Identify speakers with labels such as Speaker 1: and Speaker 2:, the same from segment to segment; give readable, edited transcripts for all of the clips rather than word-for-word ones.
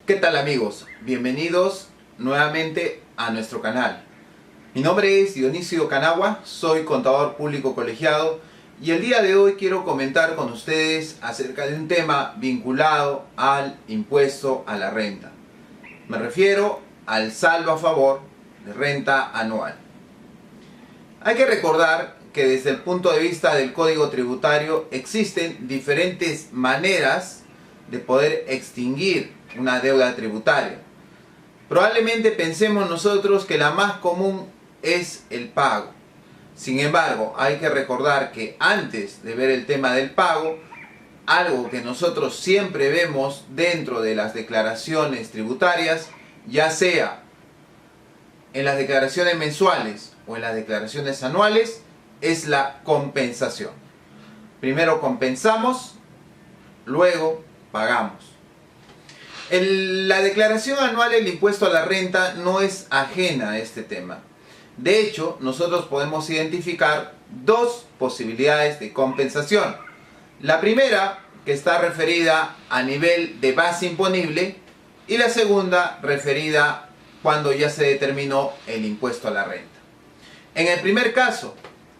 Speaker 1: ¿Qué tal amigos? Bienvenidos nuevamente a nuestro canal. Mi nombre es Dionisio Canagua, soy contador público colegiado y el día de hoy quiero comentar con ustedes acerca de un tema vinculado al impuesto a la renta. Me refiero al saldo a favor de renta anual. Hay que recordar que desde el punto de vista del Código Tributario existen diferentes maneras de poder extinguir una deuda tributaria. Probablemente pensemos nosotros que la más común es el pago. Sin embargo, hay que recordar que antes de ver el tema del pago, algo que nosotros siempre vemos dentro de las declaraciones tributarias, ya sea en las declaraciones mensuales o en las declaraciones anuales, es la compensación. Primero compensamos, luego pagamos. La declaración anual del impuesto a la renta no es ajena a este tema. De hecho, nosotros podemos identificar dos posibilidades de compensación. La primera, que está referida a nivel de base imponible, y la segunda, referida cuando ya se determinó el impuesto a la renta. En el primer caso,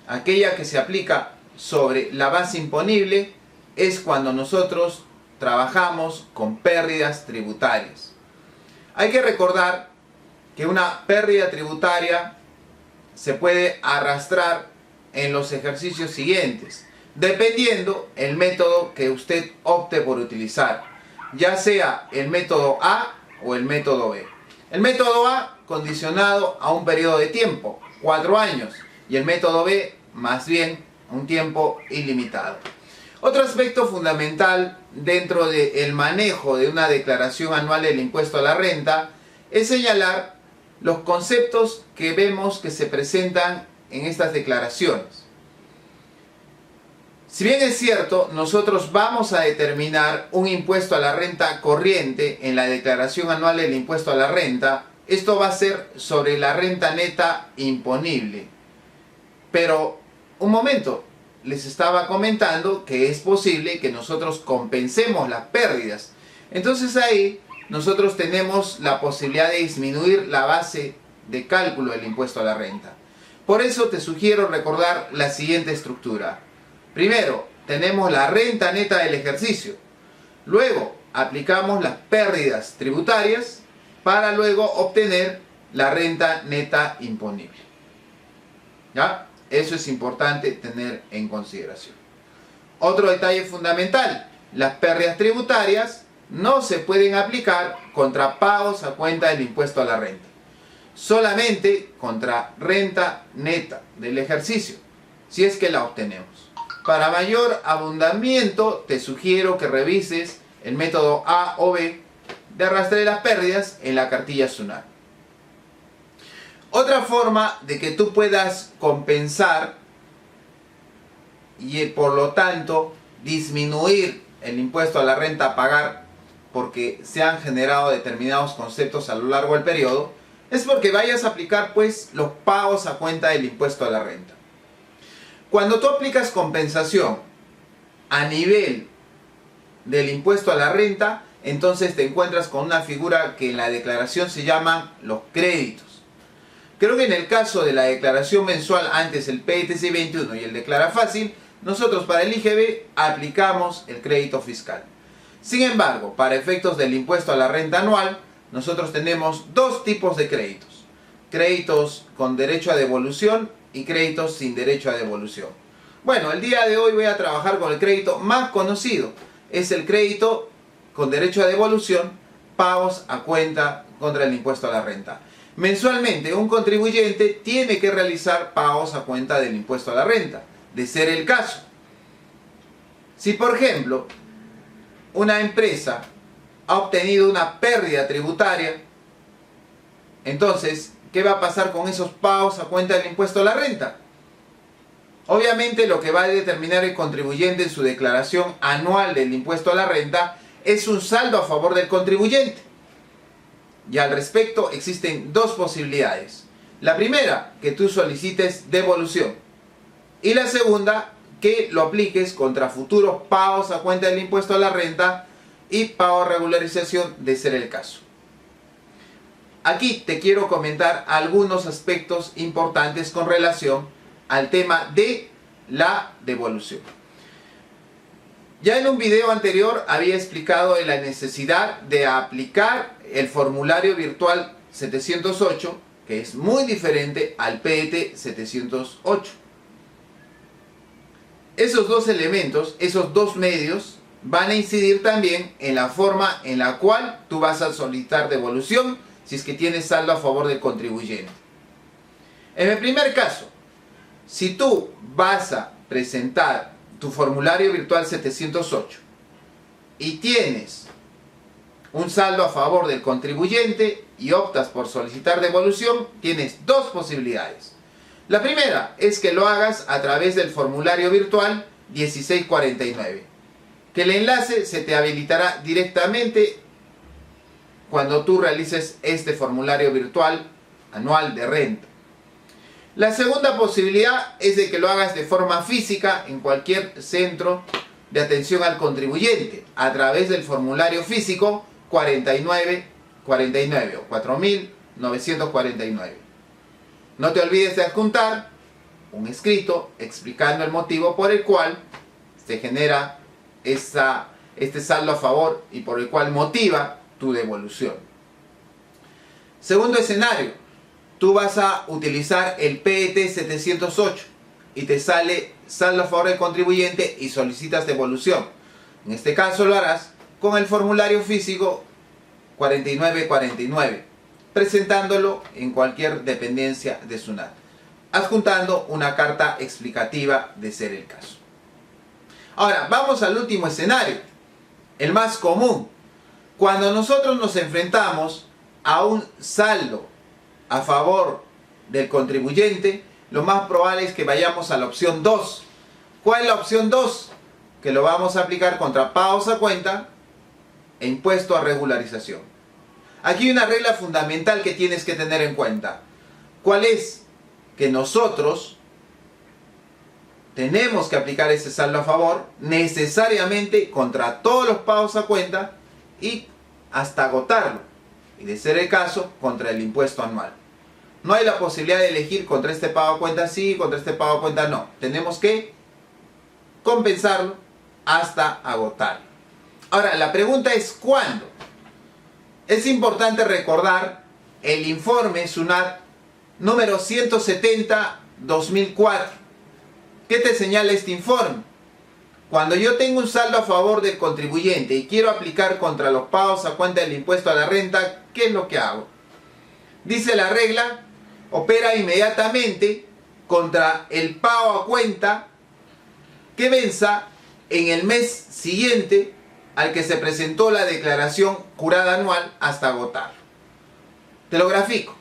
Speaker 1: aquella que se aplica sobre la base imponible es cuando nosotros trabajamos con pérdidas tributarias. Hay que recordar que una pérdida tributaria se puede arrastrar en los ejercicios siguientes, dependiendo el método que usted opte por utilizar, ya sea el método A o el método B. El método A condicionado a un periodo de tiempo, 4 años, y el método B más bien un tiempo ilimitado. Otro aspecto fundamental dentro del manejo de una declaración anual del impuesto a la renta es señalar los conceptos que vemos que se presentan en estas declaraciones. Si bien es cierto, nosotros vamos a determinar un impuesto a la renta corriente en la declaración anual del impuesto a la renta, esto va a ser sobre la renta neta imponible. Pero, un momento, les estaba comentando que es posible que nosotros compensemos las pérdidas. Entonces ahí nosotros tenemos la posibilidad de disminuir la base de cálculo del impuesto a la renta. Por eso te sugiero recordar la siguiente estructura. Primero, tenemos la renta neta del ejercicio. Luego, aplicamos las pérdidas tributarias para luego obtener la renta neta imponible. ¿Ya? Eso es importante tener en consideración. Otro detalle fundamental, las pérdidas tributarias no se pueden aplicar contra pagos a cuenta del impuesto a la renta. Solamente contra renta neta del ejercicio, si es que la obtenemos. Para mayor abundamiento, te sugiero que revises el método A o B de arrastre de las pérdidas en la cartilla SUNAT. Otra forma de que tú puedas compensar y por lo tanto disminuir el impuesto a la renta a pagar porque se han generado determinados conceptos a lo largo del periodo es porque vayas a aplicar pues los pagos a cuenta del impuesto a la renta. Cuando tú aplicas compensación a nivel del impuesto a la renta, entonces te encuentras con una figura que en la declaración se llaman los créditos. Creo que en el caso de la declaración mensual, antes el PTC 21 y el Declara Fácil, nosotros para el IGB aplicamos el crédito fiscal. Sin embargo, para efectos del impuesto a la renta anual, nosotros tenemos dos tipos de créditos. Créditos con derecho a devolución y créditos sin derecho a devolución. Bueno, el día de hoy voy a trabajar con el crédito más conocido. Es el crédito con derecho a devolución, pagos a cuenta contra el impuesto a la renta. Mensualmente un contribuyente tiene que realizar pagos a cuenta del impuesto a la renta, de ser el caso. Si por ejemplo una empresa ha obtenido una pérdida tributaria, entonces, ¿qué va a pasar con esos pagos a cuenta del impuesto a la renta? Obviamente lo que va a determinar el contribuyente en su declaración anual del impuesto a la renta es un saldo a favor del contribuyente. Y al respecto existen dos posibilidades. La primera, que tú solicites devolución. Y la segunda, que lo apliques contra futuros pagos a cuenta del impuesto a la renta y pago a regularización de ser el caso. Aquí te quiero comentar algunos aspectos importantes con relación al tema de la devolución. Ya en un video anterior había explicado la necesidad de aplicar el formulario virtual 708, que es muy diferente al PET 708. Esos dos elementos, esos dos medios, van a incidir también en la forma en la cual tú vas a solicitar devolución si es que tienes saldo a favor del contribuyente. En el primer caso, si tú vas a presentar tu formulario virtual 708 y tienes un saldo a favor del contribuyente y optas por solicitar devolución, tienes dos posibilidades. La primera es que lo hagas a través del formulario virtual 1649, que el enlace se te habilitará directamente cuando tú realices este formulario virtual anual de renta. La segunda posibilidad es de que lo hagas de forma física en cualquier centro de atención al contribuyente a través del formulario físico 4949 o 4949. No te olvides de adjuntar un escrito explicando el motivo por el cual se genera este saldo a favor y por el cual motiva tu devolución. Segundo escenario, tú vas a utilizar el PET 708 y te sale saldo a favor del contribuyente y solicitas devolución. En este caso lo harás con el formulario físico 4949, presentándolo en cualquier dependencia de SUNAT, adjuntando una carta explicativa de ser el caso. Ahora, vamos al último escenario, el más común. Cuando nosotros nos enfrentamos a un saldo a favor del contribuyente, lo más probable es que vayamos a la opción 2. ¿Cuál es la opción 2? Que lo vamos a aplicar contra pagos a cuenta e impuesto a regularización. Aquí hay una regla fundamental que tienes que tener en cuenta. ¿Cuál es? Que nosotros tenemos que aplicar ese saldo a favor necesariamente contra todos los pagos a cuenta y hasta agotarlo. Y de ser el caso, contra el impuesto anual. No hay la posibilidad de elegir contra este pago a cuenta sí, contra este pago a cuenta no. Tenemos que compensarlo hasta agotarlo. Ahora, la pregunta es ¿cuándo? Es importante recordar el informe SUNAT número 170/2004. ¿Qué te señala este informe? Cuando yo tengo un saldo a favor del contribuyente y quiero aplicar contra los pagos a cuenta del impuesto a la renta, ¿qué es lo que hago? Dice la regla, opera inmediatamente contra el pago a cuenta que venza en el mes siguiente al que se presentó la declaración jurada anual hasta agotarlo. Te lo grafico.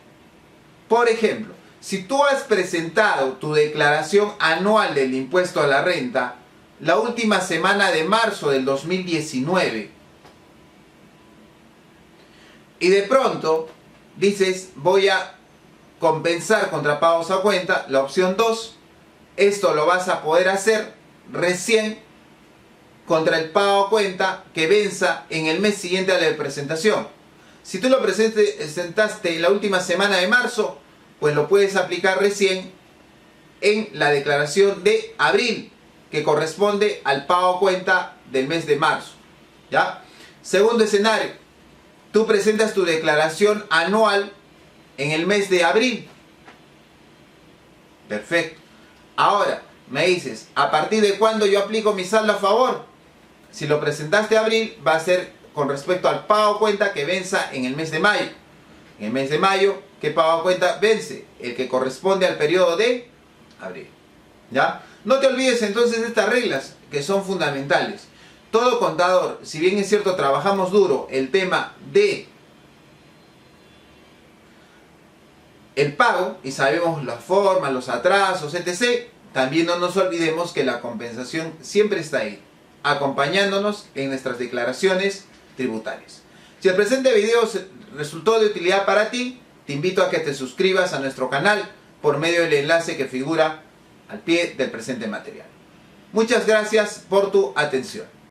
Speaker 1: Por ejemplo, si tú has presentado tu declaración anual del impuesto a la renta la última semana de marzo del 2019 y de pronto dices voy a compensar contra pagos a cuenta, la opción 2, esto lo vas a poder hacer recién contra el pago a cuenta que venza en el mes siguiente a la presentación. Si tú lo presentaste en la última semana de marzo, pues lo puedes aplicar recién en la declaración de abril, que corresponde al pago a cuenta del mes de marzo. ¿Ya? Segundo escenario, tú presentas tu declaración anual en el mes de abril. Perfecto. Ahora, me dices, ¿a partir de cuándo yo aplico mi saldo a favor? Si lo presentaste en abril, va a ser con respecto al pago a cuenta que venza en el mes de mayo. En el mes de mayo, ¿qué pago a cuenta vence? El que corresponde al periodo de abril. ¿Ya? No te olvides entonces de estas reglas que son fundamentales. Todo contador, si bien es cierto trabajamos duro el tema de el pago y sabemos las formas, los atrasos, etc., también no nos olvidemos que la compensación siempre está ahí, acompañándonos en nuestras declaraciones tributarias. Si el presente video resultó de utilidad para ti, te invito a que te suscribas a nuestro canal por medio del enlace que figura al pie del presente material. Muchas gracias por tu atención.